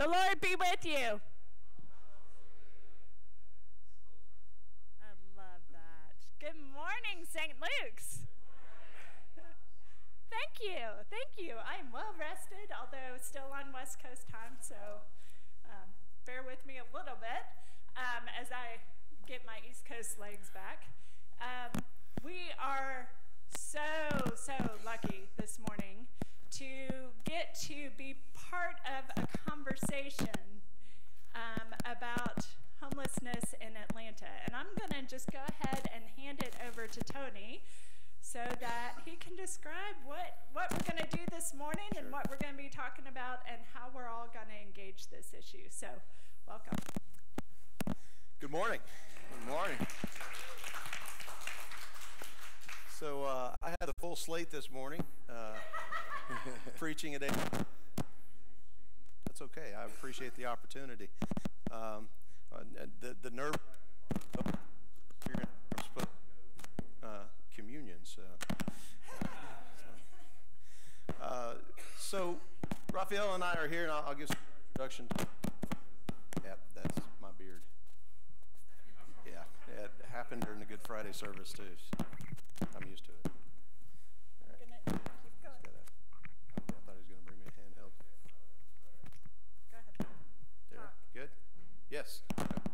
The Lord be with you. I love that. Good morning, St. Luke's. Thank you. Thank you. I am well rested, although still on West Coast time, so bear with me a little bit as I get my East Coast legs back. We are so lucky this morning to get to be part of a conversation about homelessness in Atlanta. And I'm going to just go ahead and hand it over to Tony so that he can describe what we're going to do this morning and what we're going to be talking about and how we're all going to engage this issue. So, welcome. Good morning. Good morning. So I had a full slate this morning, preaching at 8. That's okay. I appreciate the opportunity. The nerve. You're going to put communion. So Raphael and I are here, and I'll give some introduction. Yep, that's my beard. Yeah, it happened during the Good Friday service too. So I'm used to it. All right. Keep going. I thought he was going to bring me a handheld. Go ahead. There. Talk. Good? Yes. Talk.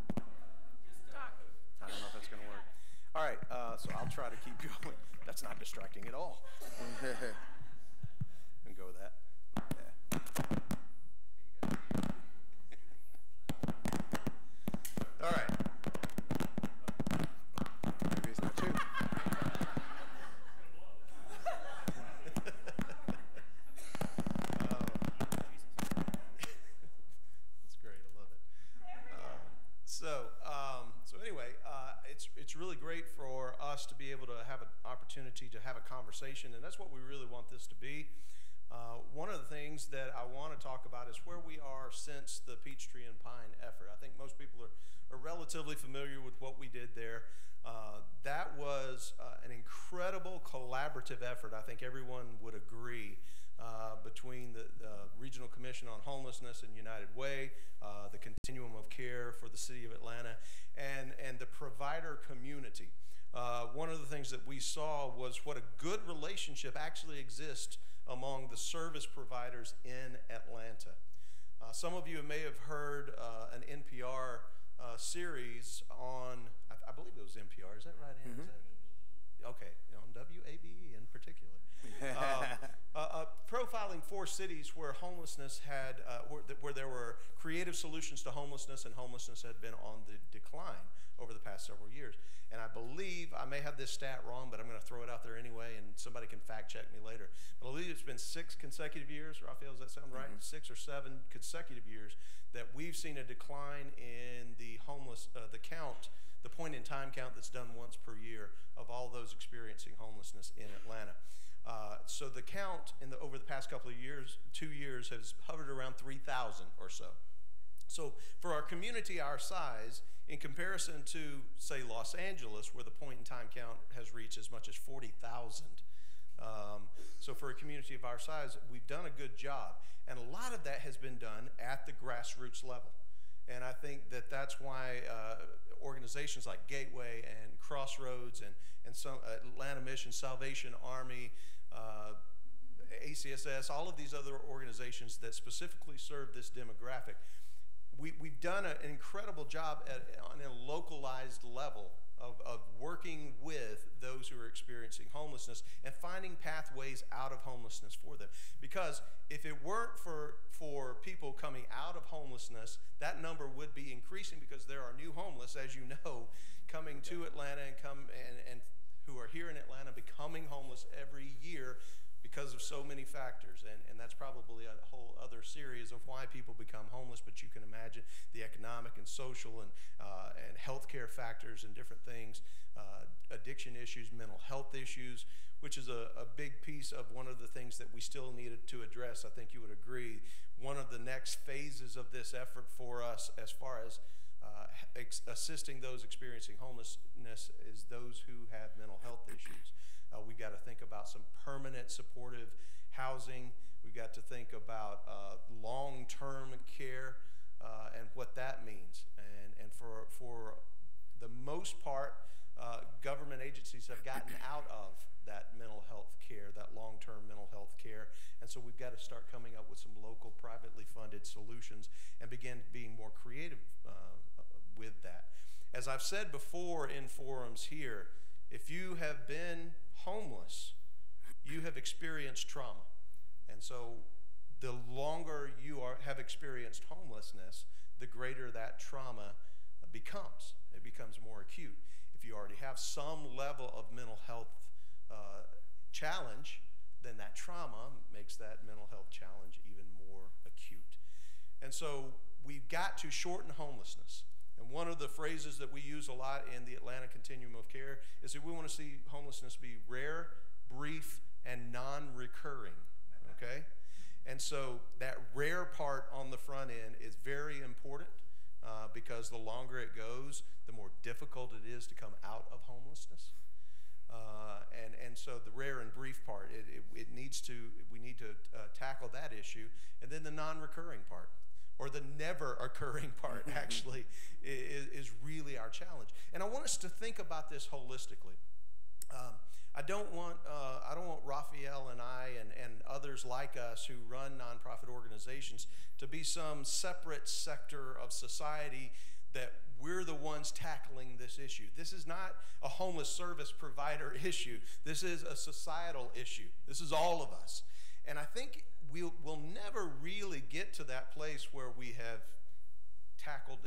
I don't know if that's going to work. All right, so I'll try to keep going. That's not distracting at all. And go with that. Yeah. All right. Maybe it's not true. That's great. I love it. So anyway, it's really great for us to be able to have an opportunity to have a conversation, and that's what we really want this to be. One of the things that I want to talk about is where we are since the Peachtree and Pine effort. I think most people are relatively familiar with what we did there. That was an incredible collaborative effort. I think everyone would agree between the Regional Commission on Homelessness and United Way, the Continuum of Care for the City of Atlanta, and the provider community. One of the things that we saw was what a good relationship actually exists among the service providers in Atlanta. Some of you may have heard an NPR series on, I believe it was NPR, is that right, Ann? Mm-hmm. Okay, on WABE in particular. Profiling 4 cities where homelessness had, where there were creative solutions to homelessness, and homelessness had been on the decline over the past several years. And I believe, I may have this stat wrong, but I'm going to throw it out there anyway, and somebody can fact check me later. But I believe it's been 6 consecutive years, Raphael, does that sound right? Mm-hmm. 6 or 7 consecutive years that we've seen a decline in the homeless, the count, the point-in-time count that's done once per year of all those experiencing homelessness in Atlanta. So the count over the past couple of years, 2 years, has hovered around 3,000 or so. So for our community our size, in comparison to, say, Los Angeles, where the point-in-time count has reached as much as 40,000, so for a community of our size, we've done a good job. And a lot of that has been done at the grassroots level. And I think that that's why organizations like Gateway and Crossroads and some Atlanta Mission, Salvation Army, ACSS, all of these other organizations that specifically serve this demographic, we've done an incredible job on a localized level of working with those who are experiencing homelessness and finding pathways out of homelessness for them. Because if it weren't for people coming out of homelessness, that number would be increasing, because there are new homeless, as you know, coming to Atlanta and who are here in Atlanta becoming homeless every year because of so many factors, and that's probably a whole other series of why people become homeless. But you can imagine the economic and social and healthcare factors and different things, addiction issues, mental health issues, which is a big piece of one of the things that we still needed to address. I think you would agree. One of the next phases of this effort for us, as far as assisting those experiencing homelessness, is those who have mental health issues. We've got to think about some permanent supportive housing. We've got to think about long-term care. agencies have gotten out of that mental health care, that long-term mental health care. And so we've got to start coming up with some local, privately funded solutions and begin being more creative with that. As I've said before in forums here, if you have been homeless, you have experienced trauma. And so the longer you have experienced homelessness, the greater that trauma becomes. It becomes more acute. If you already have some level of mental health challenge, then that trauma makes that mental health challenge even more acute. And so we've got to shorten homelessness. And one of the phrases that we use a lot in the Atlanta Continuum of Care is that we want to see homelessness be rare, brief, and non-recurring, okay? And so that rare part on the front end is very important because the longer it goes, the more difficult it is to come out of homelessness. And so the rare and brief part, we need to tackle that issue. And then the non-recurring part, or the never occurring part, actually, is really our challenge. And I want us to think about this holistically. I don't want Raphael and I and others like us who run nonprofit organizations to be some separate sector of society that we're the ones tackling this issue. This is not a homeless service provider issue. This is a societal issue. This is all of us. And I think we'll never really get to that place where we have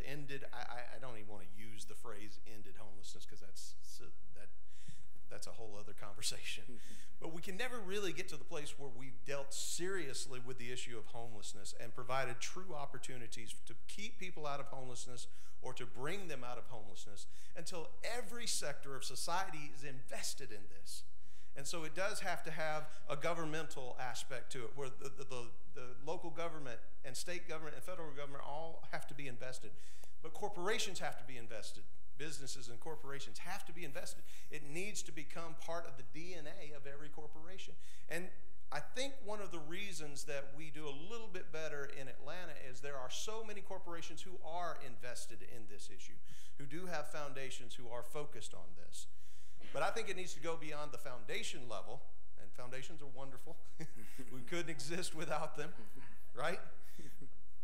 ended, I don't even want to use the phrase ended homelessness because that's a whole other conversation. But we can never really get to the place where we've dealt seriously with the issue of homelessness and provided true opportunities to keep people out of homelessness or to bring them out of homelessness until every sector of society is invested in this. And so it does have to have a governmental aspect to it, where the local government and state government and federal government all have to be invested. But corporations have to be invested. Businesses and corporations have to be invested. It needs to become part of the DNA of every corporation. And I think one of the reasons that we do a little bit better in Atlanta is there are so many corporations who are invested in this issue, who do have foundations who are focused on this. But I think it needs to go beyond the foundation level, and foundations are wonderful. We couldn't exist without them, right?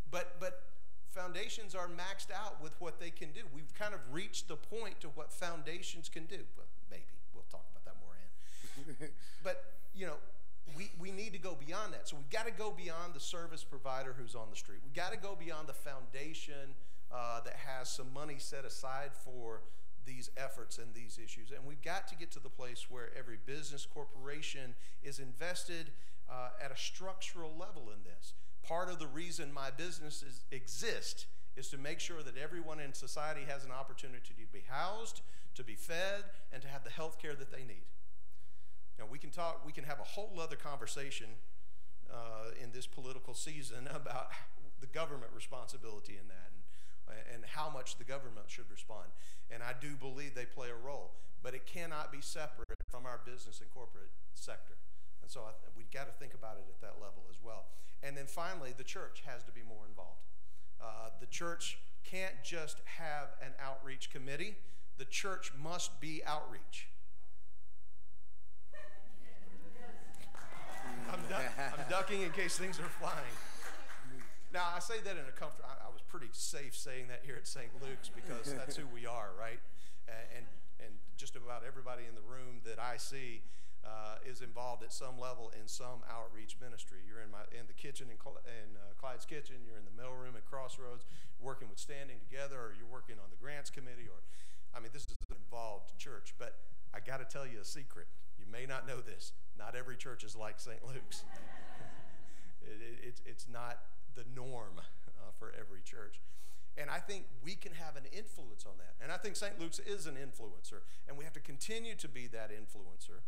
But foundations are maxed out with what they can do. We've kind of reached the point to what foundations can do. Well, maybe. We'll talk about that more, Ann. But, you know, we need to go beyond that. So we've got to go beyond the service provider who's on the street. We've got to go beyond the foundation that has some money set aside for these efforts and these issues. And we've got to get to the place where every business corporation is invested at a structural level in this. Part of the reason my businesses exist is to make sure that everyone in society has an opportunity to be housed, to be fed, and to have the health care that they need. Now, we can have a whole other conversation in this political season about the government responsibility in that and how much the government should respond. And I do believe they play a role, but it cannot be separate from our business and corporate sector. And so we've got to think about it at that level as well. And then finally, the church has to be more involved. The church can't just have an outreach committee. The church must be outreach. I'm ducking in case things are flying. Now, I say that in a comfort. I was pretty safe saying that here at St. Luke's because that's who we are, right? And just about everybody in the room that I see is involved at some level in some outreach ministry. You're in the kitchen in Clyde's kitchen. You're in the mailroom at Crossroads, working with Standing Together, or you're working on the grants committee. This is an involved church. But I got to tell you a secret. You may not know this. Not every church is like St. Luke's. It's not the norm for every church. And I think we can have an influence on that. And I think St. Luke's is an influencer. And we have to continue to be that influencer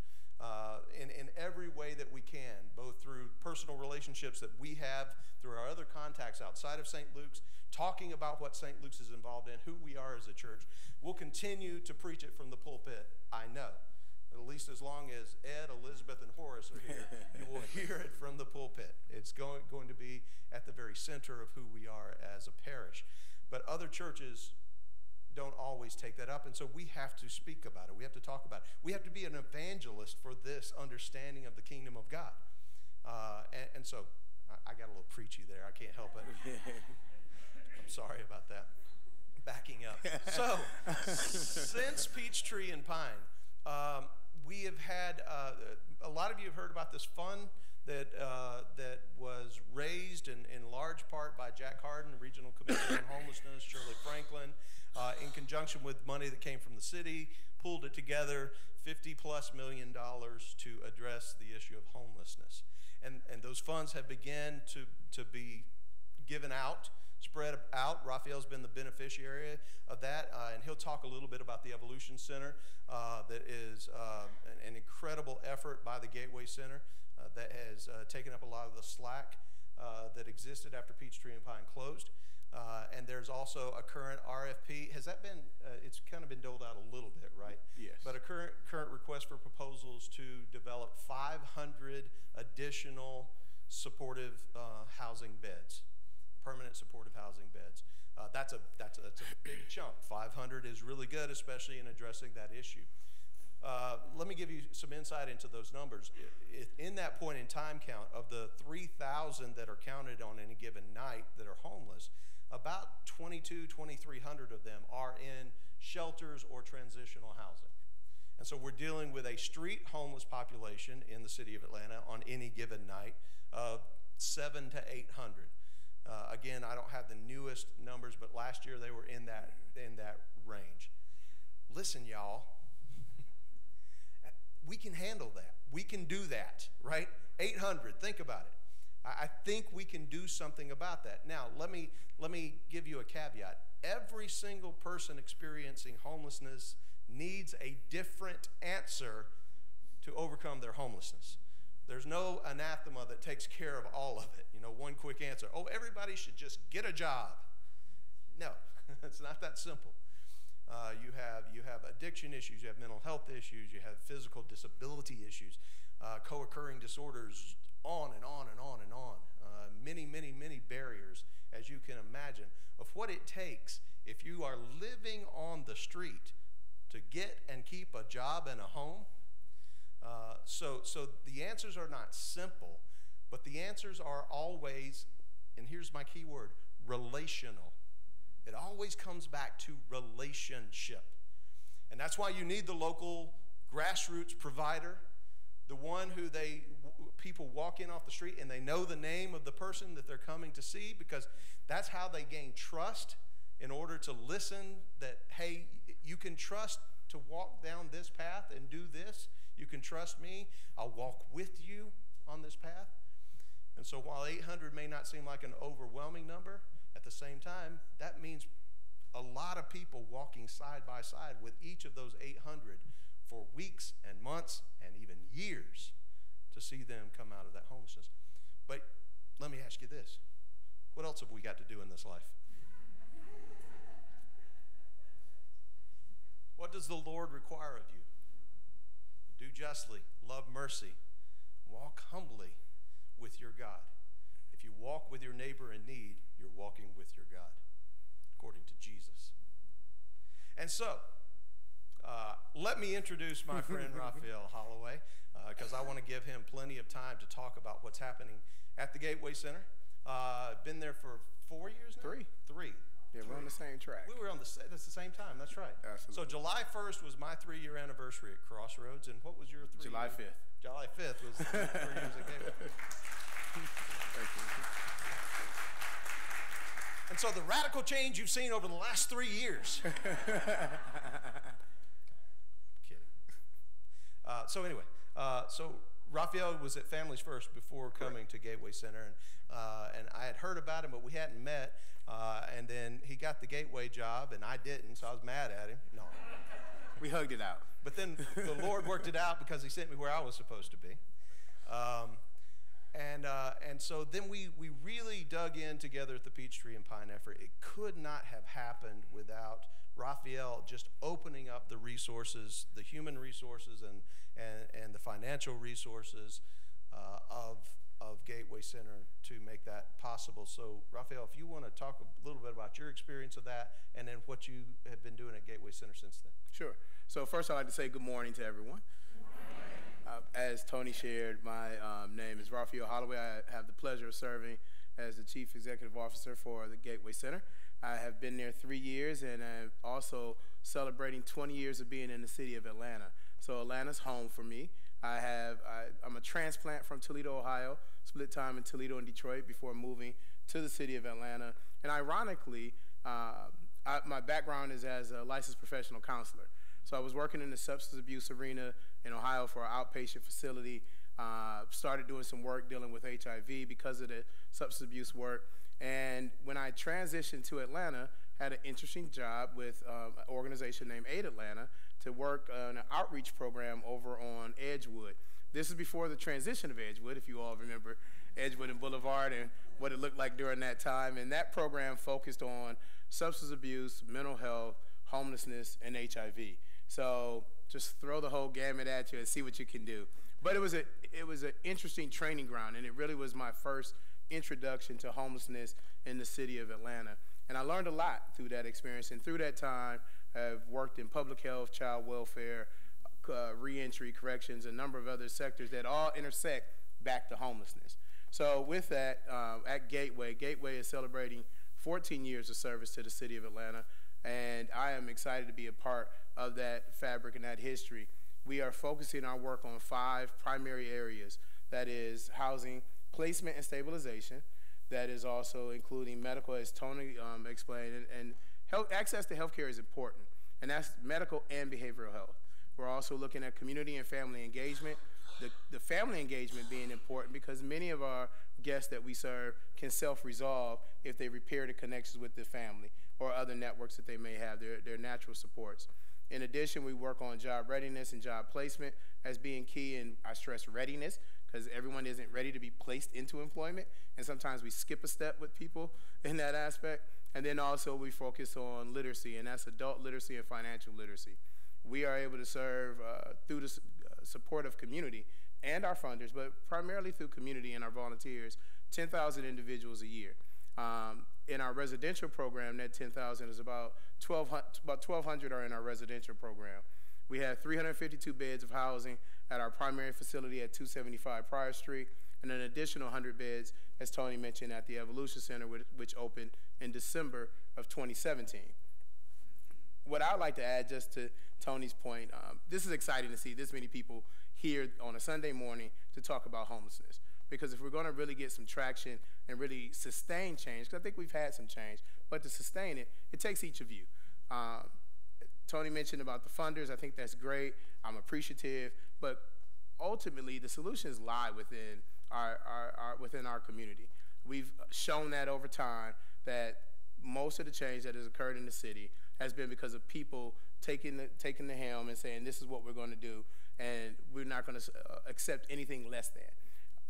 in every way that we can, both through personal relationships that we have, through our other contacts outside of St. Luke's, talking about what St. Luke's is involved in, who we are as a church. We'll continue to preach it from the pulpit, I know. At least as long as Ed, Elizabeth, and Horace are here, you will hear it from the pulpit. It's going to be at the very center of who we are as a parish. But other churches don't always take that up. And so we have to speak about it. We have to talk about it. We have to be an evangelist for this understanding of the kingdom of God. And so I got a little preachy there. I can't help it. I'm sorry about that. Backing up. So since Peachtree and Pine, we have had, a lot of you have heard about this fund that was raised in large part by Jack Harden, Regional Commissioner on Homelessness, Shirley Franklin, in conjunction with money that came from the city, pulled it together, $50+ million to address the issue of homelessness. And those funds have begun to be given out, spread out. Raphael's been the beneficiary of that, and he'll talk a little bit about the Evolution Center. That is an incredible effort by the Gateway Center that has taken up a lot of the slack that existed after Peachtree and Pine closed. And there's also a current RFP. Has that been, it's kind of been doled out a little bit, right? Yes. But a current request for proposals to develop 500 additional supportive housing beds, permanent supportive housing beds. That's a big chunk. 500 is really good, especially in addressing that issue. Let me give you some insight into those numbers. In that point in time count, of the 3,000 that are counted on any given night that are homeless, about 2,300 of them are in shelters or transitional housing. And so we're dealing with a street homeless population in the city of Atlanta on any given night of 700 to 800. Again, I don't have the newest numbers, but last year they were in that range. Listen, y'all, we can handle that. We can do that, right? 800, think about it. I think we can do something about that. Now, let me give you a caveat. Every single person experiencing homelessness needs a different answer to overcome their homelessness. There's no anathema that takes care of all of it. You know, one quick answer. Oh, everybody should just get a job. No, it's not that simple. You have addiction issues, you have mental health issues, you have physical disability issues, co-occurring disorders, on and on and on and on. Many, many, many barriers, as you can imagine, of what it takes if you are living on the street to get and keep a job and a home. So the answers are not simple, but the answers are always, and here's my key word, relational. It always comes back to relationship. And that's why you need the local grassroots provider, the one who people walk in off the street and they know the name of the person that they're coming to see, because that's how they gain trust in order to listen that, hey, you can trust to walk down this path and do this. You can trust me. I'll walk with you on this path. And so while 800 may not seem like an overwhelming number, at the same time, that means a lot of people walking side by side with each of those 800 for weeks and months and even years to see them come out of that homelessness. But let me ask you this. What else have we got to do in this life? What does the Lord require of you? Do justly, love mercy, walk humbly with your God. If you walk with your neighbor in need, you're walking with your God, according to Jesus. And so, let me introduce my friend Raphael Holloway, because I want to give him plenty of time to talk about what's happening at the Gateway Center. Been there for 4 years now? Three. Yeah, we're on the same track. We were on that's the same time, that's right. Absolutely. So July 1st was my 3-year anniversary at Crossroads, and what was your 3 July 5th. July 5th was 3 years at Gateway. Thank you. And so the radical change you've seen over the last 3 years. Kidding. So anyway, so Raphael was at Families First before coming to Gateway Center, and I had heard about him, but we hadn't met. And then he got the Gateway job, and I didn't, so I was mad at him. No. We hugged it out. But then the Lord worked it out because he sent me where I was supposed to be. And so then we really dug in together at the Peachtree and Pine effort. It could not have happened without Raphael just opening up the resources, the human resources and the financial resources of Gateway Center to make that possible. So Raphael, if you want to talk a little bit about about your experience of that and then what you have been doing at Gateway Center since then. Sure. So first I'd like to say good morning to everyone. As Tony shared, my name is Raphael Holloway. I have the pleasure of serving as the Chief Executive Officer for the Gateway Center. I have been there 3 years, and I'm also celebrating 20 years of being in the city of Atlanta. So Atlanta's home for me. I'm a transplant from Toledo, Ohio, split time in Toledo and Detroit before moving to the city of Atlanta. And ironically, my background is as a licensed professional counselor. So I was working in the substance abuse arena in Ohio for an outpatient facility, started doing some work dealing with HIV because of the substance abuse work. And when I transitioned to Atlanta, had an interesting job with an organization named Aid Atlanta to work on an outreach program over on Edgewood. This is before the transition of Edgewood, if you all remember Edgewood and Boulevard and what it looked like during that time. And that program focused on substance abuse, mental health, homelessness, and HIV. So just throw the whole gamut at you and see what you can do. But it was an interesting training ground, and it really was my first introduction to homelessness in the city of Atlanta. And I learned a lot through that experience. And through that time, I've worked in public health, child welfare, reentry, corrections, a number of other sectors that all intersect back to homelessness. So with that, at Gateway is celebrating 14 years of service to the city of Atlanta. And I am excited to be a part of that fabric and that history. We are focusing our work on 5 primary areas. That is housing, placement and stabilization. That is also including medical, as Tony explained, and health, access to healthcare is important, and that's medical and behavioral health. We're also looking at community and family engagement. The family engagement being important because many of our guests that we serve can self-resolve if they repair the connections with the family or other networks that they may have, their natural supports. In addition, we work on job readiness and job placement as being key, and I stress readiness because everyone isn't ready to be placed into employment, and sometimes we skip a step with people in that aspect. And then also we focus on literacy, and that's adult literacy and financial literacy. We are able to serve through the support of community and our funders, but primarily through community and our volunteers, 10,000 individuals a year. In our residential program, that 10,000 is about 1,200 are in our residential program. We have 352 beds of housing at our primary facility at 275 Pryor Street, and an additional 100 beds, as Tony mentioned, at the Evolution Center, which opened in December of 2017. What I'd like to add, just to Tony's point, this is exciting to see this many people here on a Sunday morning to talk about homelessness. Because if we're going to really get some traction and really sustain change, because I think we've had some change, but to sustain it, it takes each of you. Tony mentioned about the funders. I think that's great. I'm appreciative. But ultimately, the solutions lie within our community. We've shown that over time that most of the change that has occurred in the city has been because of people taking the helm and saying, this is what we're going to do, and we're not going to accept anything less than.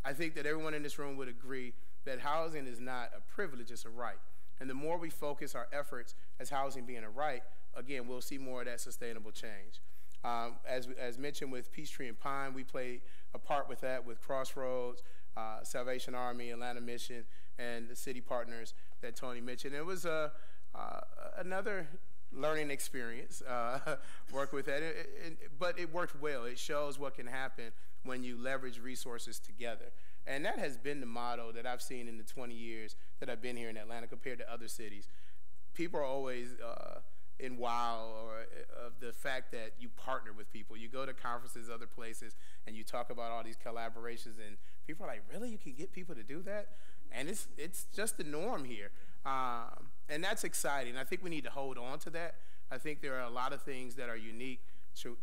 I think that everyone in this room would agree that housing is not a privilege, it's a right. And the more we focus our efforts as housing being a right, again, we'll see more of that sustainable change. As mentioned with Peachtree and Pine, we played a part with that with Crossroads, Salvation Army, Atlanta Mission, and the city partners that Tony mentioned. It was another learning experience, work with that, but it worked well. It shows what can happen when you leverage resources together. And that has been the motto that I've seen in the 20 years that I've been here in Atlanta compared to other cities. People are always in wow of the fact that you partner with people. You go to conferences, other places, and you talk about all these collaborations, and people are like, really? You can get people to do that? And it's just the norm here. And that's exciting. I think we need to hold on to that. I think there are a lot of things that are unique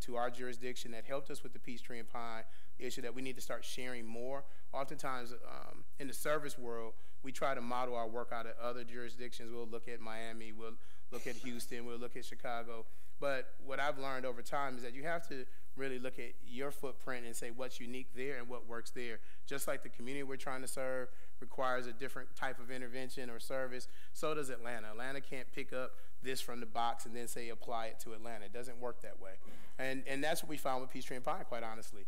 to our jurisdiction that helped us with the Peachtree and Pine issue that we need to start sharing more. Oftentimes in the service world, we try to model our work out of other jurisdictions. We'll look at Miami, we'll look at Houston, we'll look at Chicago. But what I've learned over time is that you have to really look at your footprint and say what's unique there and what works there. Just like the community we're trying to serve requires a different type of intervention or service, so does Atlanta. Atlanta can't pick up this from the box and then say apply it to Atlanta. It doesn't work that way. And that's what we found with Peachtree and Pine, quite honestly.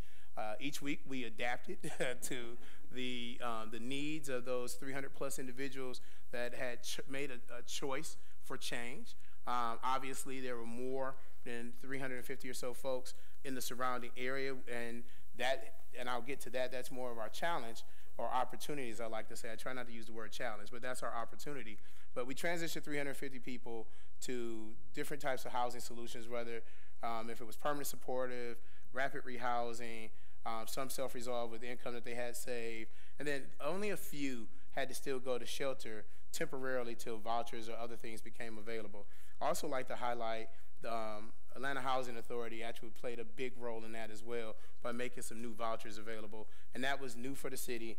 Each week we adapted to the needs of those 300 plus individuals that had made a choice for change. Obviously, there were more than 350 or so folks in the surrounding area, and I'll get to that. That's more of our challenge or opportunities, I like to say. I try not to use the word challenge, but that's our opportunity. But we transitioned 350 people to different types of housing solutions, whether if it was permanent supportive, rapid rehousing, some self-resolved with the income that they had saved, and then only a few had to still go to shelter temporarily till vouchers or other things became available. I also like to highlight the Atlanta Housing Authority actually played a big role in that as well by making some new vouchers available, and that was new for the city,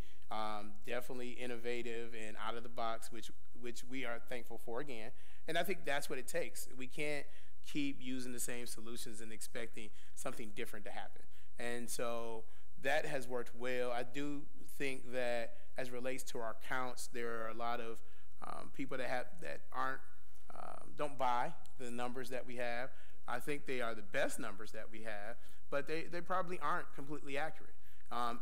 definitely innovative and out of the box, which we are thankful for again. And I think that's what it takes. We can't keep using the same solutions and expecting something different to happen. And so that has worked well. I do think that as it relates to our counts, there are a lot of people that don't buy the numbers that we have. I think they are the best numbers that we have, but they probably aren't completely accurate.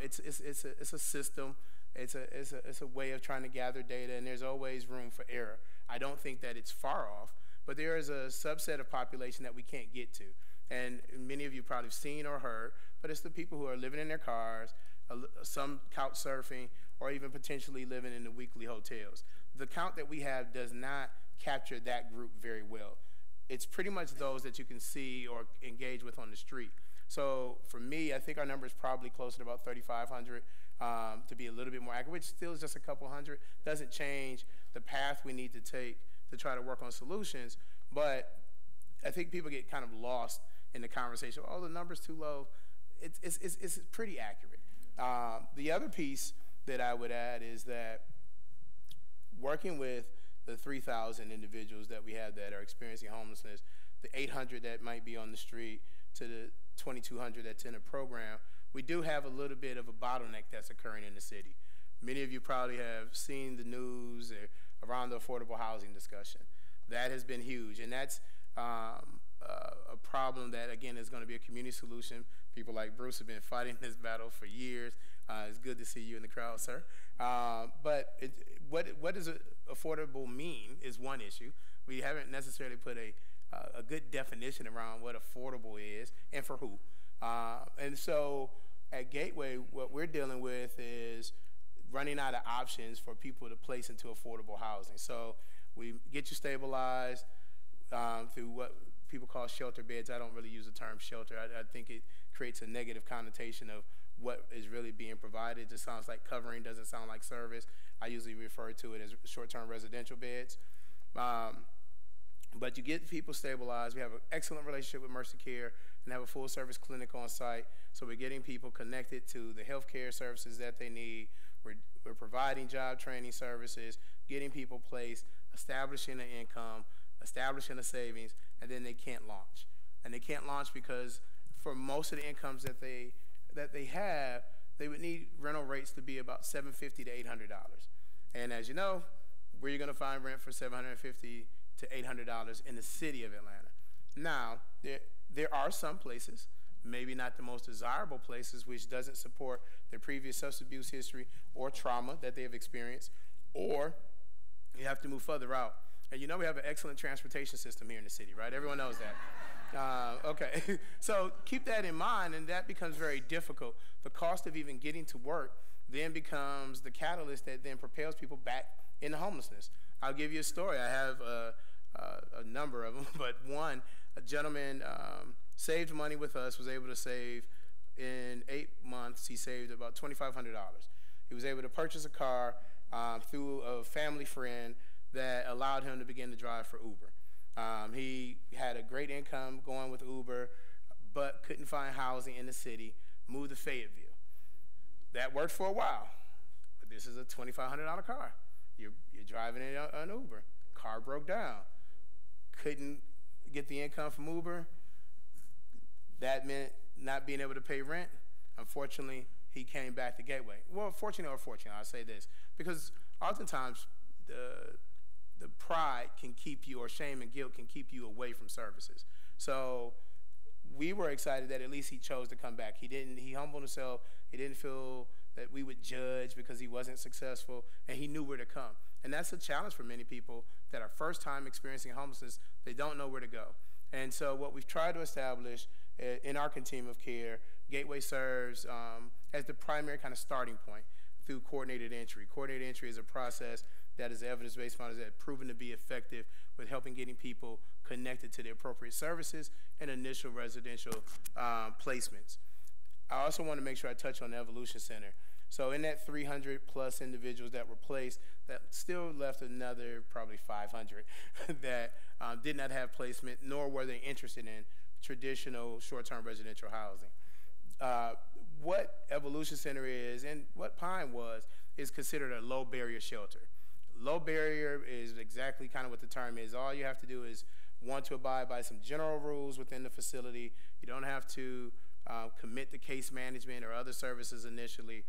It's a system. It's a way of trying to gather data, and there's always room for error. I don't think that it's far off, but there is a subset of population that we can't get to. And many of you probably have seen or heard, but it's the people who are living in their cars, some couch surfing, or even potentially living in the weekly hotels. The count that we have does not capture that group very well. It's pretty much those that you can see or engage with on the street. So for me, I think our number is probably closer to about 3,500 to be a little bit more accurate, which still is just a couple hundred. Doesn't change the path we need to take to try to work on solutions, but I think people get kind of lost in the conversation. Oh, the number's too low. It's pretty accurate. The other piece that I would add is that working with the 3,000 individuals that we have that are experiencing homelessness, the 800 that might be on the street to the 2,200 that's in a program, we do have a little bit of a bottleneck that's occurring in the city. Many of you probably have seen the news around the affordable housing discussion. That has been huge, and that's a problem that, again, is going to be a community solution. People like Bruce have been fighting this battle for years. It's good to see you in the crowd, sir. But what does affordable mean is one issue. We haven't necessarily put a good definition around what affordable is and for who. And so at Gateway, what we're dealing with is running out of options for people to place into affordable housing. So we get you stabilized through what people call shelter beds. I don't really use the term shelter. I think it creates a negative connotation of what is really being provided. It just sounds like covering, doesn't sound like service. I usually refer to it as short-term residential beds. But you get people stabilized. We have an excellent relationship with Mercy Care and have a full-service clinic on site. So we're getting people connected to the health care services that they need. We're providing job training services, getting people placed, establishing an income, establishing a savings, and then they can't launch. And they can't launch because for most of the incomes that they have, they would need rental rates to be about $750 to $800. And as you know, where you're going to find rent for $750 to $800 in the city of Atlanta. Now, there are some places, maybe not the most desirable places, which doesn't support their previous substance abuse history or trauma that they have experienced, or you have to move further out. And you know we have an excellent transportation system here in the city, right? Everyone knows that. Okay, so keep that in mind, and that becomes very difficult. The cost of even getting to work then becomes the catalyst that then propels people back into homelessness. I'll give you a story. I have a number of them, but one, a gentleman saved money with us, was able to save in 8 months, he saved about $2,500. He was able to purchase a car through a family friend that allowed him to begin to drive for Uber. He had a great income going with Uber, but couldn't find housing in the city, moved to Fayetteville. That worked for a while, but this is a $2,500 car. You're driving in an Uber. Car broke down. Couldn't get the income from Uber. That meant not being able to pay rent. Unfortunately, he came back to Gateway. Well, fortunately or fortunately, I'll say this, because oftentimes the pride can keep you, or shame and guilt can keep you away from services. So we were excited that at least he chose to come back. He humbled himself. He didn't feel that we would judge because he wasn't successful, and he knew where to come. And that's a challenge for many people that are first time experiencing homelessness. They don't know where to go. And so what we've tried to establish in our continuum of care, Gateway serves as the primary kind of starting point through coordinated entry. Coordinated entry is a process that is evidence-based models that have proven to be effective with helping getting people connected to the appropriate services and initial residential placements. I also want to make sure I touch on the Evolution Center. So in that 300 plus individuals that were placed, that still left another probably 500 that did not have placement, nor were they interested in traditional short-term residential housing. What Evolution Center is, and what Pine was, is considered a low barrier shelter. Low barrier is exactly kind of what the term is. All you have to do is want to abide by some general rules within the facility. You don't have to commit to case management or other services initially.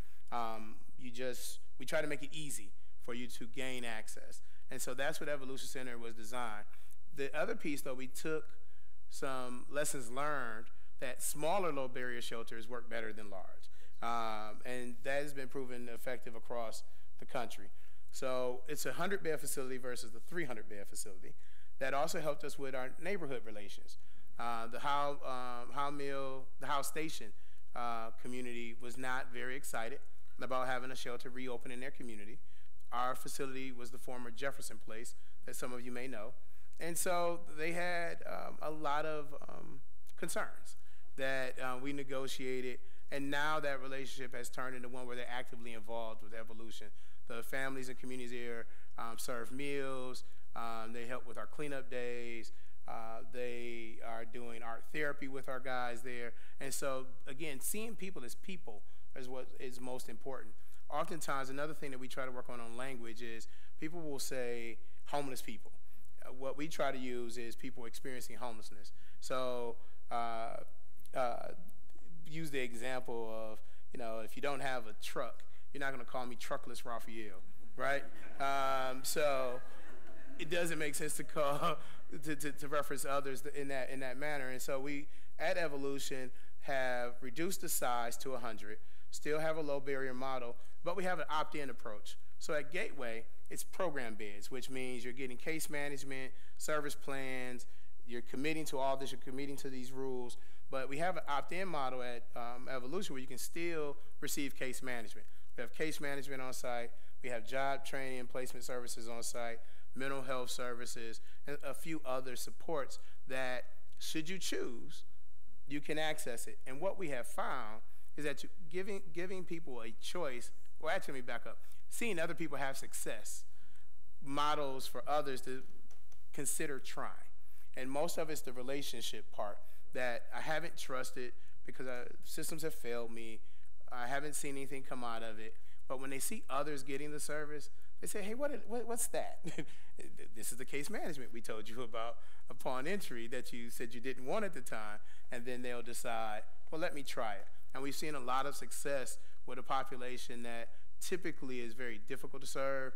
We try to make it easy for you to gain access. And so that's what Evolution Center was designed. The other piece, though, we took some lessons learned that smaller low barrier shelters work better than large. And that has been proven effective across the country. So it's a 100-bed facility versus the 300-bed facility. That also helped us with our neighborhood relations. The Howe Station community was not very excited about having a shelter reopen in their community. Our facility was the former Jefferson Place that some of you may know. And so they had a lot of concerns that we negotiated, and now that relationship has turned into one where they're actively involved with Evolution. The families and communities here serve meals, they help with our cleanup days, they are doing art therapy with our guys there. And so, again, seeing people as people is what is most important. Oftentimes, another thing that we try to work on language is people will say homeless people. What we try to use is people experiencing homelessness. So use the example of, if you don't have a truck, you're not going to call me Truckless Raphael, right? So it doesn't make sense to call to reference others in that manner. And so we at Evolution have reduced the size to 100, still have a low barrier model, but we have an opt-in approach. So at Gateway, it's program beds, which means you're getting case management, service plans, you're committing to all this, you're committing to these rules. But we have an opt-in model at Evolution where you can still receive case management. We have case management on site, we have job training and placement services on site, mental health services, and a few other supports that, should you choose, you can access it. And what we have found is that giving people a choice, well, actually, let me back up. Seeing other people have success models for others to consider trying. And most of it's the relationship part that I haven't trusted because systems have failed me. I haven't seen anything come out of it. But when they see others getting the service, they say, hey, what's that? This is the case management we told you about upon entry that you said you didn't want at the time. And then they'll decide, well, let me try it. And we've seen a lot of success with a population that typically is very difficult to serve,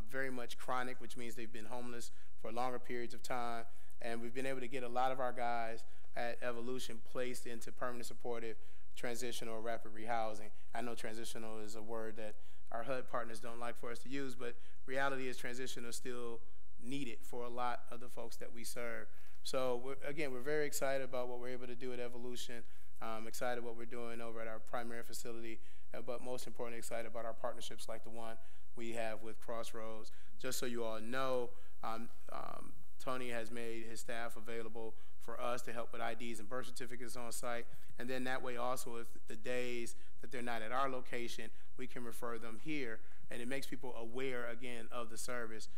very much chronic, which means they've been homeless for longer periods of time. And we've been able to get a lot of our guys at Evolution placed into permanent supportive, transitional, or rapid rehousing. I know transitional is a word that our HUD partners don't like for us to use, but reality is transitional is still needed for a lot of the folks that we serve. So we're very excited about what we're able to do at Evolution. Excited what we're doing over at our primary facility, but most importantly, excited about our partnerships like the one we have with Crossroads. Just so you all know, Tony has made his staff available for us to help with IDs and birth certificates on site. And then that way also, if the days that they're not at our location, we can refer them here. And it makes people aware, again, of the service.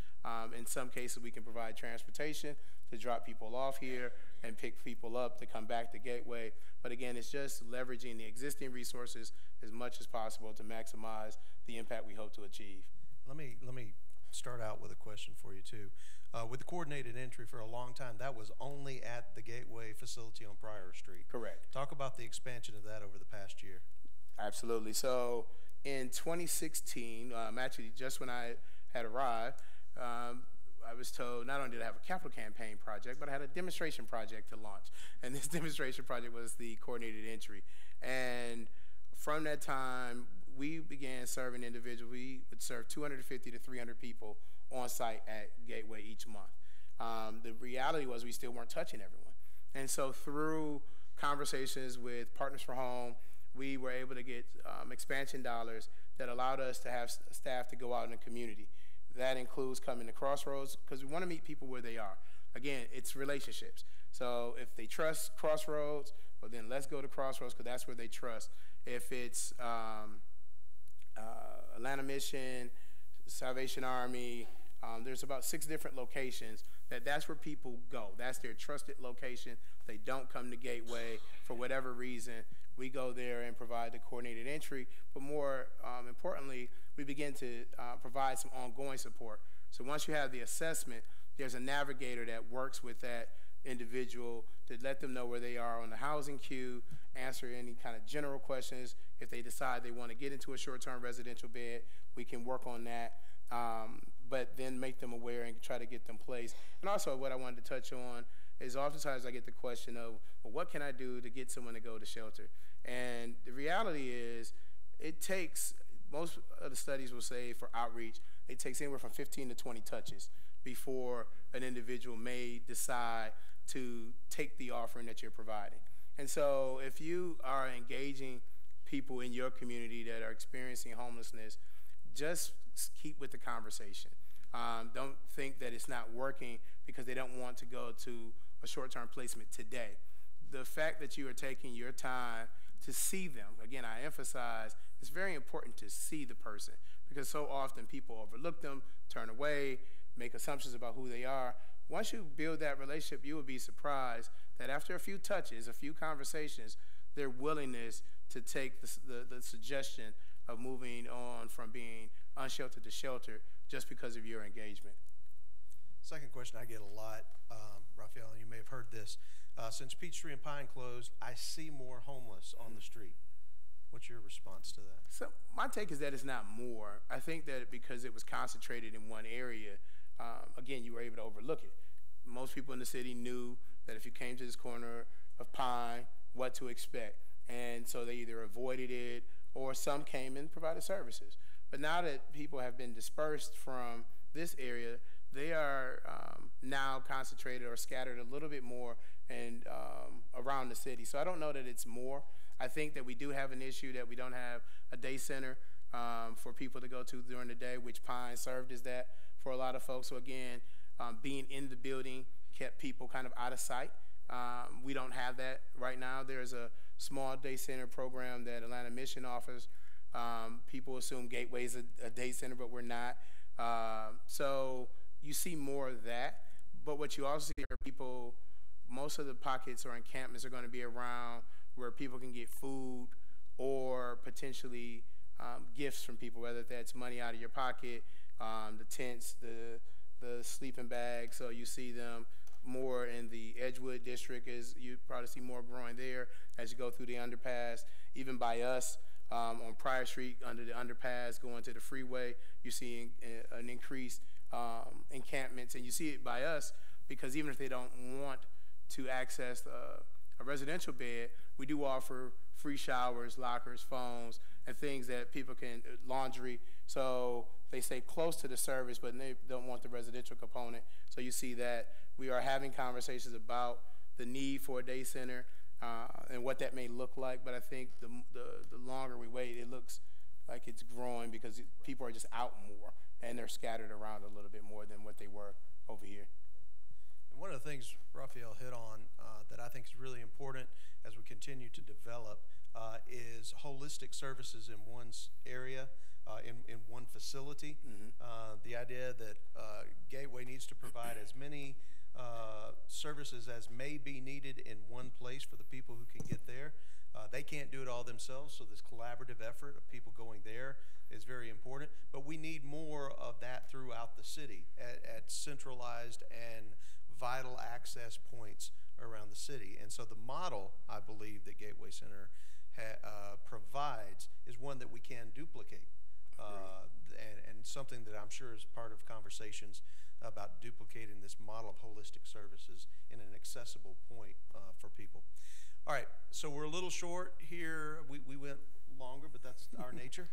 In some cases, we can provide transportation to drop people off here and pick people up to come back to Gateway. But again, it's just leveraging the existing resources as much as possible to maximize the impact we hope to achieve. Let me start out with a question for you, too. With the coordinated entry for a long time, that was only at the Gateway facility on Pryor Street. Correct. Talk about the expansion of that over the past year. Absolutely. So in 2016, actually just when I had arrived, I was told not only did I have a capital campaign project, but I had a demonstration project to launch. And this demonstration project was the coordinated entry. And from that time, we began serving individuals. We would serve 250 to 300 people on site at Gateway each month. The reality was we still weren't touching everyone. And so through conversations with Partners for Home, we were able to get expansion dollars that allowed us to have staff to go out in the community. That includes coming to Crossroads, because we want to meet people where they are. Again, it's relationships. So if they trust Crossroads, well, then let's go to Crossroads, because that's where they trust. If it's Atlanta Mission, Salvation Army, there's about 6 different locations that's where people go. That's their trusted location. They don't come to Gateway for whatever reason. We go there and provide the coordinated entry, but more importantly, we begin to provide some ongoing support. So once you have the assessment, there's a navigator that works with that individual to let them know where they are on the housing queue, answer any kind of general questions. If they decide they want to get into a short-term residential bed, we can work on that, but then make them aware and try to get them placed. And also what I wanted to touch on is oftentimes I get the question of, well, what can I do to get someone to go to shelter? And the reality is it takes, most of the studies will say for outreach, it takes anywhere from 15 to 20 touches before an individual may decide to take the offering that you're providing. And so if you are engaging people in your community that are experiencing homelessness, just keep with the conversation. Don't think that it's not working because they don't want to go to a short-term placement today. The fact that you are taking your time to see them, again, I emphasize, it's very important to see the person, because so often people overlook them, turn away, make assumptions about who they are. Once you build that relationship, you will be surprised that after a few touches, a few conversations, their willingness to take the suggestion of moving on from being unsheltered to shelter just because of your engagement. Second question I get a lot, Raphael, and you may have heard this. Since Peachtree and Pine closed, I see more homeless on the street. What's your response to that? So my take is that it's not more. I think that because it was concentrated in one area, again, you were able to overlook it. Most people in the city knew that if you came to this corner of Pine, what to expect. And so they either avoided it or some came and provided services. But now that people have been dispersed from this area, they are now concentrated or scattered a little bit more and around the city. So I don't know that it's more. I think that we do have an issue that we don't have a day center for people to go to during the day, which Pine served as that for a lot of folks. So again, being in the building kept people kind of out of sight. We don't have that right now. There's a small day center program that Atlanta Mission offers. People assume Gateway's a day center, but we're not. So you see more of that. But what you also see are people, most of the pockets or encampments are going to be around where people can get food or potentially gifts from people, whether that's money out of your pocket, the tents, the sleeping bags. So you see them more in the Edgewood district, as you probably see more growing there as you go through the underpass. Even by us on Pryor Street under the underpass going to the freeway, you see an increased encampments, and you see it by us because even if they don't want to access a residential bed, we do offer free showers, lockers, phones, and things that people can, laundry. So they stay close to the service, but they don't want the residential component. So you see that we are having conversations about the need for a day center and what that may look like. But I think the longer we wait, it looks like it's growing because people are just out more and they're scattered around a little bit more than what they were over here. And one of the things Raphael hit on that I think is really important as we continue to develop is holistic services in one's area, in one facility. Mm-hmm. The idea that Gateway needs to provide as many services as may be needed in one place for the people who can get there. They can't do it all themselves, so this collaborative effort of people going there is very important. But we need more of that throughout the city at centralized and vital access points around the city. And so the model, I believe, that Gateway Center provides is one that we can duplicate. And something that I'm sure is part of conversations about duplicating this model of holistic services in an accessible point for people. All right, so we're a little short here. We went longer, but that's our nature.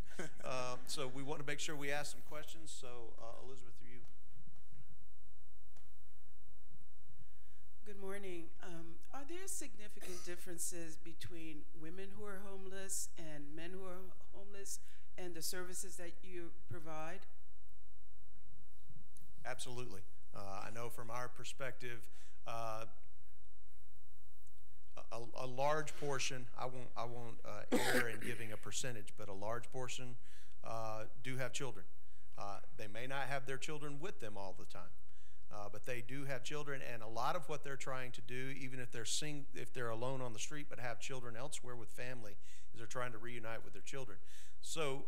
So we want to make sure we ask some questions. So Elizabeth, you. Good morning. Are there significant differences between women who are homeless and men who are homeless and the services that you provide? Absolutely. I know from our perspective, a large portion, I won't err in giving a percentage, but a large portion do have children. They may not have their children with them all the time, but they do have children, and a lot of what they're trying to do, even if they're alone on the street but have children elsewhere with family, is they're trying to reunite with their children. So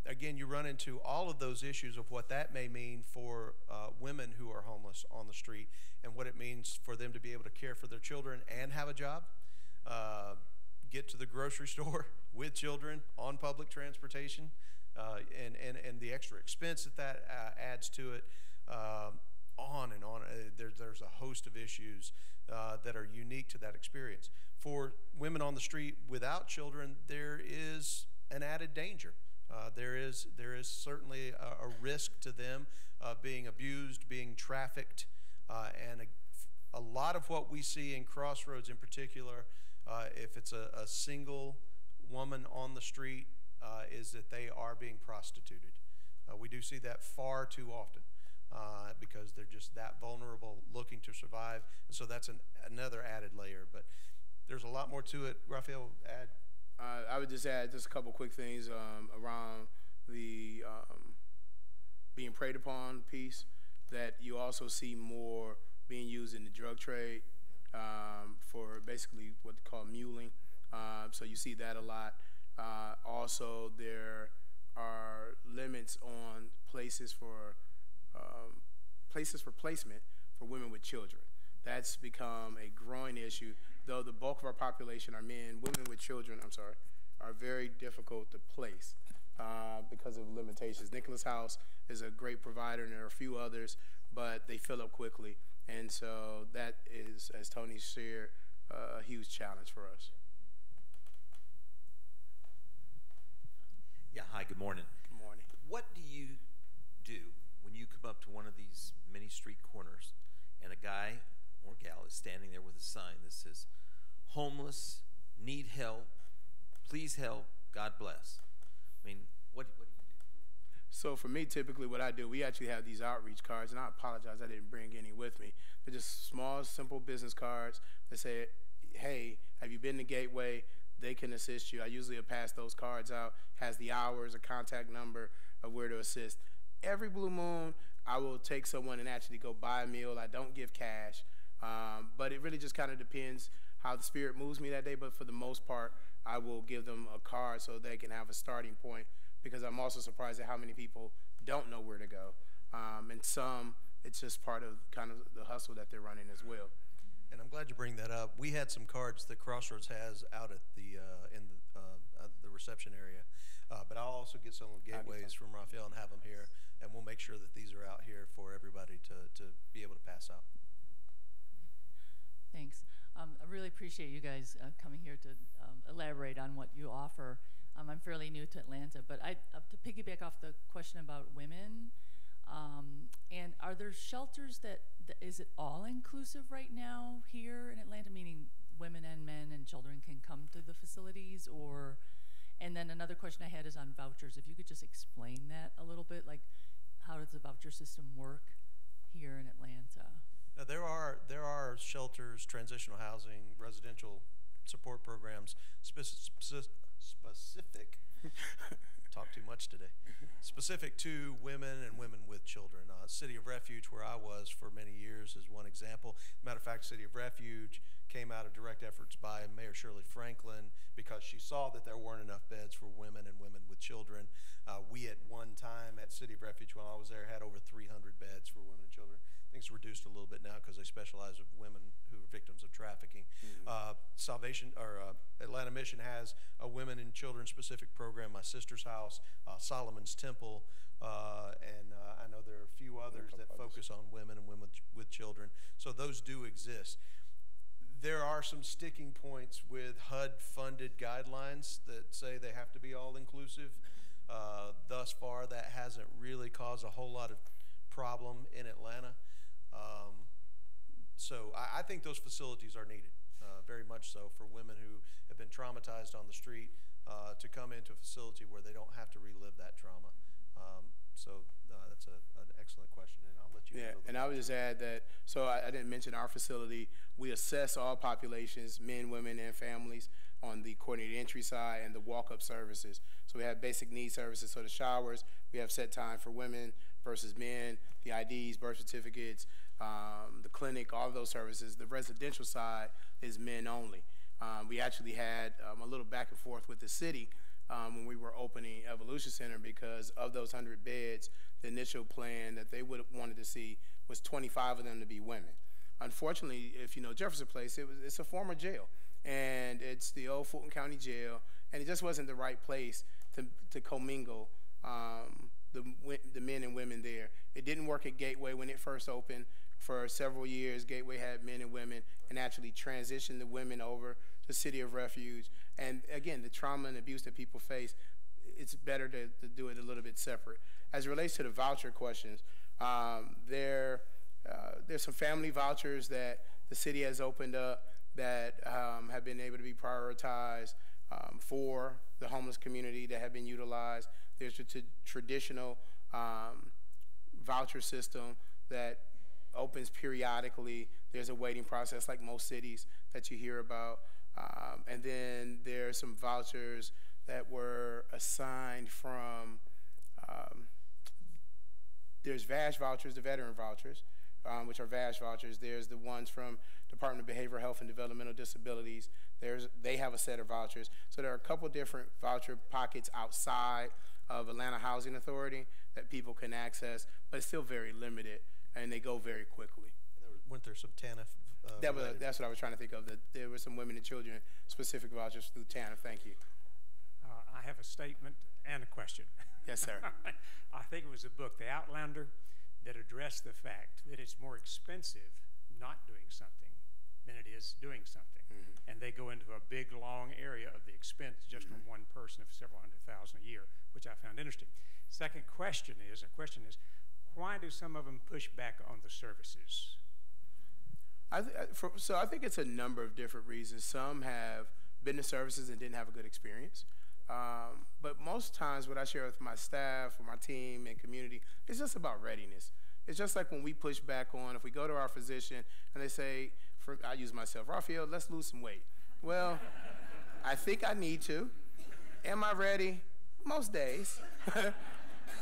again, you run into all of those issues of what that may mean for women who are homeless on the street, and what it means for them to be able to care for their children and have a job, get to the grocery store with children on public transportation, and the extra expense that adds to it, on and on. There's a host of issues that are unique to that experience. For women on the street without children, there is an added danger. There is certainly a risk to them of being abused, being trafficked, and a lot of what we see in Crossroads in particular, if it's a single woman on the street, is that they are being prostituted. We do see that far too often because they're just that vulnerable, looking to survive, and so that's another added layer. But there's a lot more to it. Raphael, add. I would just add just a couple quick things around the being preyed upon piece, that you also see more being used in the drug trade for basically what they call muling. So you see that a lot. Also, there are limits on places for placement for women with children. That's become a growing issue. Though the bulk of our population are men, women with children, are very difficult to place because of limitations. Nicholas House is a great provider, and there are a few others, but they fill up quickly. And so that is, as Tony shared, a huge challenge for us. Yeah, hi, good morning. Good morning. What do you do when you come up to one of these many street corners and a guy or gal is standing there with a sign that says, "Homeless, need help, please help, God bless"? I mean, what do you do? So for me, typically what I do, we actually have these outreach cards, and I apologize I didn't bring any with me. They're just small, simple business cards that say, hey, have you been to Gateway? They can assist you. I usually will pass those cards out, has the hours, a contact number of where to assist. Every blue moon, I will take someone and actually go buy a meal. I don't give cash, but it really just kind of depends how the spirit moves me that day. But for the most part, I will give them a card so they can have a starting point, because I'm also surprised at how many people don't know where to go. And some, it's just part of kind of the hustle that they're running as well. And I'm glad you bring that up. We had some cards that Crossroads has out at the the reception area, but I'll also get some of Gateways from Raphael and have them here, and we'll make sure that these are out here for everybody to be able to pass out. Thanks. I really appreciate you guys coming here to elaborate on what you offer. I'm fairly new to Atlanta, but to piggyback off the question about women, and are there shelters is it all inclusive right now here in Atlanta, meaning women and men and children can come to the facilities? Or, and then another question I had is on vouchers. If you could just explain that a little bit, like how does the voucher system work here in Atlanta? Now, there are shelters, transitional housing, residential support programs specific. Talk too much today. Specific to women and women with children. City of Refuge, where I was for many years, is one example. Matter of fact, City of Refuge came out of direct efforts by Mayor Shirley Franklin because she saw that there weren't enough beds for women and women with children. We at one time at City of Refuge, when I was there, had over 300 beds for women and children. Things reduced a little bit now because they specialize with women who are victims of trafficking. Atlanta Mission has a women and children specific program, My Sister's House, Solomon's Temple, and I know there are a few others that focus on women and women with children. So those do exist. There are some sticking points with HUD-funded guidelines that say they have to be all-inclusive. Thus far, that hasn't really caused a whole lot of problem in Atlanta. So I think those facilities are needed, very much so, for women who have been traumatized on the street to come into a facility where they don't have to relive that trauma. That's an excellent question, and I'll let you. Yeah, and I would just add that, so I didn't mention our facility. We assess all populations, men, women, and families on the coordinated entry side and the walk-up services. So we have basic need services, so the showers, we have set time for women versus men, the IDs, birth certificates, the clinic, all of those services. The residential side is men only. We actually had a little back and forth with the city when we were opening Evolution Center, because of those 100 beds, the initial plan that they would have wanted to see was 25 of them to be women. Unfortunately, if you know Jefferson Place, it's a former jail, and it's the old Fulton County Jail, and it just wasn't the right place to commingle the men and women there. It didn't work at Gateway when it first opened. For several years, Gateway had men and women and actually transitioned the women over to City of Refuge. And again, the trauma and abuse that people face, it's better to do it a little bit separate. As it relates to the voucher questions, there's some family vouchers that the city has opened up that have been able to be prioritized for the homeless community that have been utilized. There's a traditional voucher system that opens periodically. There's a waiting process like most cities that you hear about. And then there are some vouchers that were assigned from, there's VASH vouchers, the veteran vouchers, which are VASH vouchers. There's the ones from Department of Behavioral Health and Developmental Disabilities. They have a set of vouchers. So there are a couple different voucher pockets outside of Atlanta Housing Authority that people can access, but it's still very limited, and they go very quickly. Weren't there some TANF? That's what I was trying to think of. That there were some women and children specific vouchers through TANF. Thank you. I have a statement and a question. Yes, sir. I think it was a book, The Outlander, that addressed the fact that it's more expensive not doing something than it is doing something. Mm-hmm. And they go into a big, long area of the expense just from one person of several $100,000 a year, which I found interesting. Second question is, why do some of them push back on the services? I think it's a number of different reasons. Some have been to services and didn't have a good experience. But most times what I share with my staff, or my team and community, it's just about readiness. It's just like when we push back on, if we go to our physician and they say, I use myself, Raphael, let's lose some weight. Well, I think I need to. Am I ready? Most days.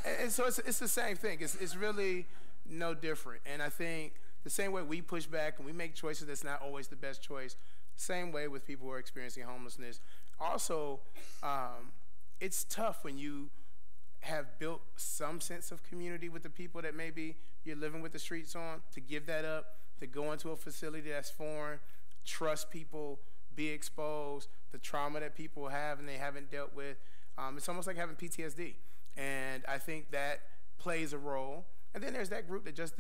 And so it's the same thing. It's really no different. And I think the same way we push back and we make choices that's not always the best choice, same way with people who are experiencing homelessness. Also, it's tough when you have built some sense of community with the people that maybe you're living with the streets on, to give that up, to go into a facility that's foreign, trust people, be exposed, the trauma that people have and they haven't dealt with. It's almost like having PTSD. And I think that plays a role. And then there's that group that just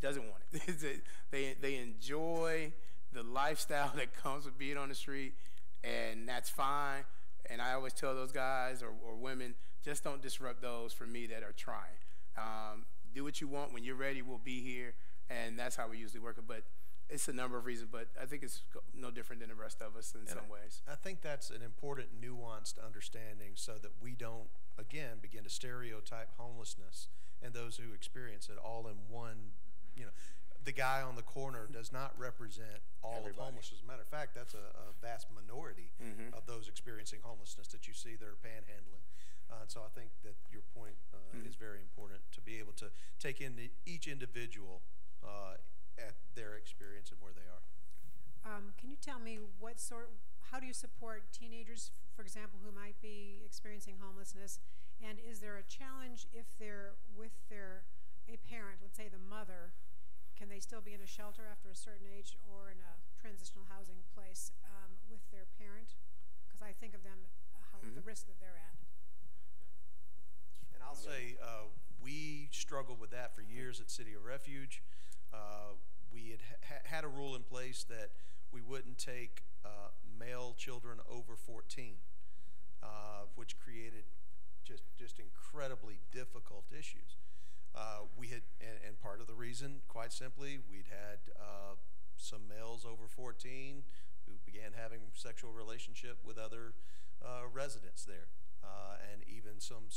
doesn't want it. They enjoy the lifestyle that comes with being on the street, and that's fine. And I always tell those guys or women, just don't disrupt those for me that are trying. Do what you want. When you're ready, we'll be here. And that's how we usually work it. But it's a number of reasons, but I think it's no different than the rest of us in some ways. I think that's an important nuanced understanding so that we don't, again, begin to stereotype homelessness and those who experience it all in one. The guy on the corner does not represent all of homelessness. As a matter of fact, that's a vast minority of those experiencing homelessness that you see that are panhandling. So I think that your point is very important, to be able to take in each individual at their experience and where they are. Can you tell me how do you support teenagers, for example, who might be experiencing homelessness? And is there a challenge if they're with a parent, let's say the mother? Can they still be in a shelter after a certain age, or in a transitional housing place with their parent? Because I think of them, the risk that they're at. And I'll say we struggled with that for years at City of Refuge. We had a rule in place that we wouldn't take male children over 14, which created just incredibly difficult issues. We had, and part of the reason, quite simply, we'd had some males over 14 who began having sexual relationship with other residents there, and even some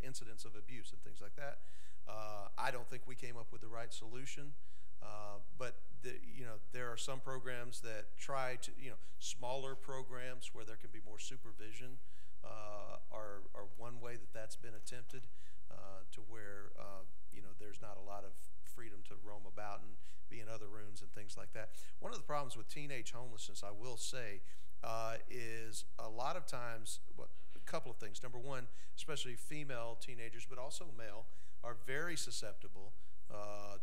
incidents of abuse and things like that. I don't think we came up with the right solution, but there are some programs that try to, smaller programs where there can be more supervision are one way that's been attempted, to where there's not a lot of freedom to roam about and be in other rooms and things like that. One of the problems with teenage homelessness, I will say, is a lot of times, a couple of things. Number one, especially female teenagers, but also male, are very susceptible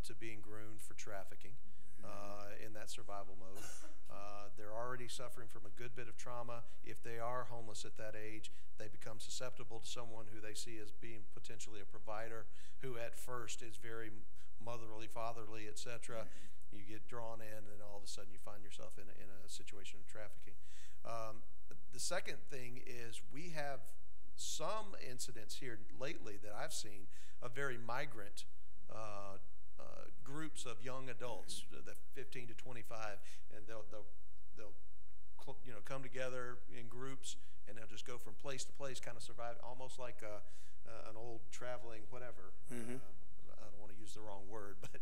to being groomed for trafficking in that survival mode. They're already suffering from a good bit of trauma. If they are homeless at that age, they become susceptible to someone who they see as being potentially a provider, who at first is very motherly, fatherly, etc. You get drawn in, and all of a sudden you find yourself in a situation of trafficking. The second thing is, we have some incidents here lately that I've seen of very migrant groups of young adults, the 15 to 25, and they'll come together in groups, and they'll just go from place to place, kind of survive, almost like an old traveling whatever. I don't want to use the wrong word, but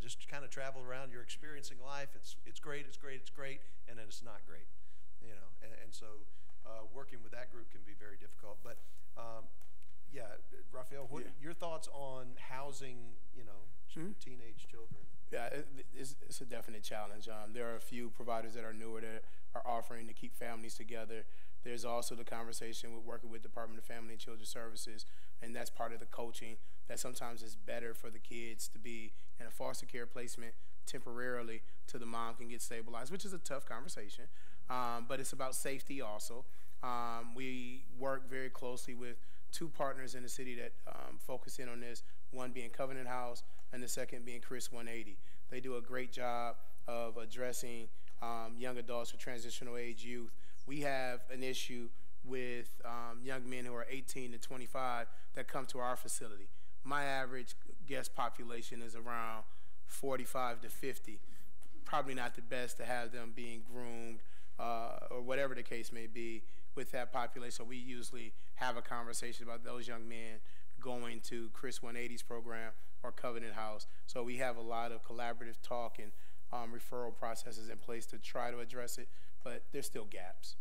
just kind of travel around. You're experiencing life. It's great, and then it's not great. And so working with that group can be very difficult. But yeah, Raphael, what your thoughts on housing, teenage children? Yeah, it's a definite challenge. There are a few providers that are newer that are offering to keep families together. There's also the conversation with working with Department of Family and Children Services, and that's part of the coaching, that sometimes it's better for the kids to be in a foster care placement temporarily till the mom can get stabilized, which is a tough conversation, but it's about safety also. We work very closely with two partners in the city that focus in on this, one being Covenant House and the second being Chris 180. They do a great job of addressing young adults or transitional age youth. We have an issue with young men who are 18 to 25 that come to our facility. My average guest population is around 45 to 50. Probably not the best to have them being groomed or whatever the case may be with that population. So we usually have a conversation about those young men going to Chris 180's program or Covenant House. So we have a lot of collaborative talk and referral processes in place to try to address it, but there's still gaps.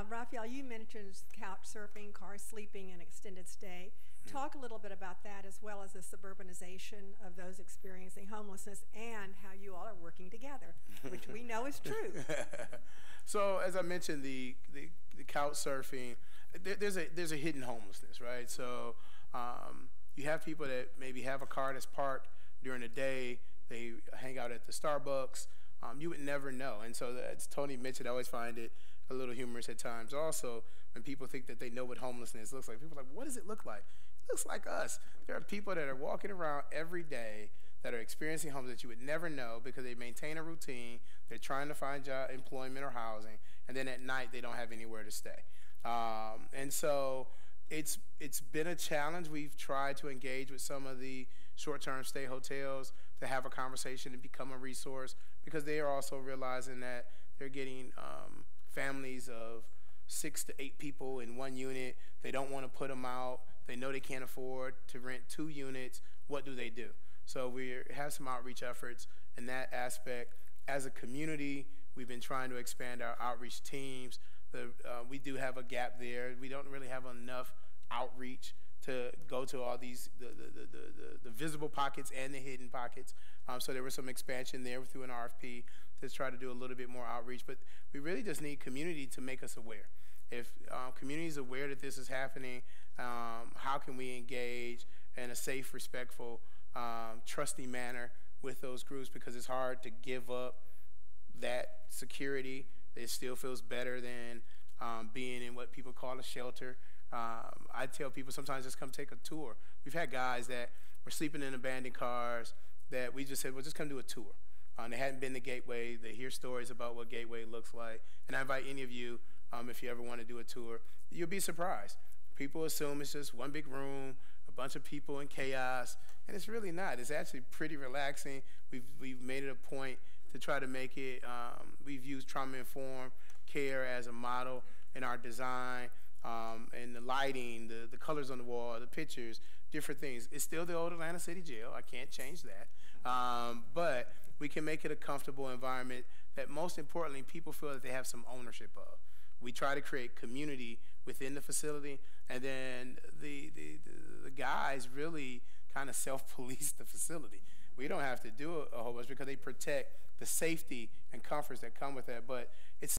Raphael, you mentioned couch surfing, car sleeping, and extended stay. Talk a little bit about that, as well as the suburbanization of those experiencing homelessness and how you all are working together, which we know is true. So as I mentioned, the couch surfing, there's a hidden homelessness, right? So you have people that maybe have a car that's parked during the day. They hang out at the Starbucks. You would never know. And so as Tony mentioned, I always find it a little humorous at times also when people think that they know what homelessness looks like. People are like, what does it look like? It looks like us. There are people that are walking around every day that are experiencing homelessness that you would never know because they maintain a routine. They're trying to find job, employment, or housing, and then at night they don't have anywhere to stay. And so it's been a challenge. We've tried to engage with some of the short-term stay hotels to have a conversation and become a resource, because they are also realizing that they're getting families of 6 to 8 people in one unit. They don't want to put them out. They know they can't afford to rent 2 units. What do they do? So we have some outreach efforts in that aspect. As a community, we've been trying to expand our outreach teams. We do have a gap there. We don't really have enough outreach to go to all these, the visible pockets and the hidden pockets. So there was some expansion there through an RFP to try to do a little bit more outreach. But we really just need community to make us aware. If community is aware that this is happening, how can we engage in a safe, respectful, trusting manner with those groups? Because it's hard to give up that security. It still feels better than being in what people call a shelter. I tell people sometimes just come take a tour. We've had guys that were sleeping in abandoned cars that we just said, well, just come do a tour. They hadn't been to Gateway. They hear stories about what Gateway looks like. And I invite any of you, if you ever want to do a tour, you'll be surprised. People assume it's just one big room, a bunch of people in chaos, and it's really not. It's actually pretty relaxing. We've made it a point to try to make it, we've used trauma-informed care as a model in our design, and the lighting, the colors on the wall, the pictures, different things. It's still the old Atlanta City Jail. I can't change that. But we can make it a comfortable environment that, most importantly, people feel that they have some ownership of. We try to create community within the facility, and then the guys really kind of self-police the facility. We don't have to do a whole bunch because they protect the safety and comforts that come with that, but it's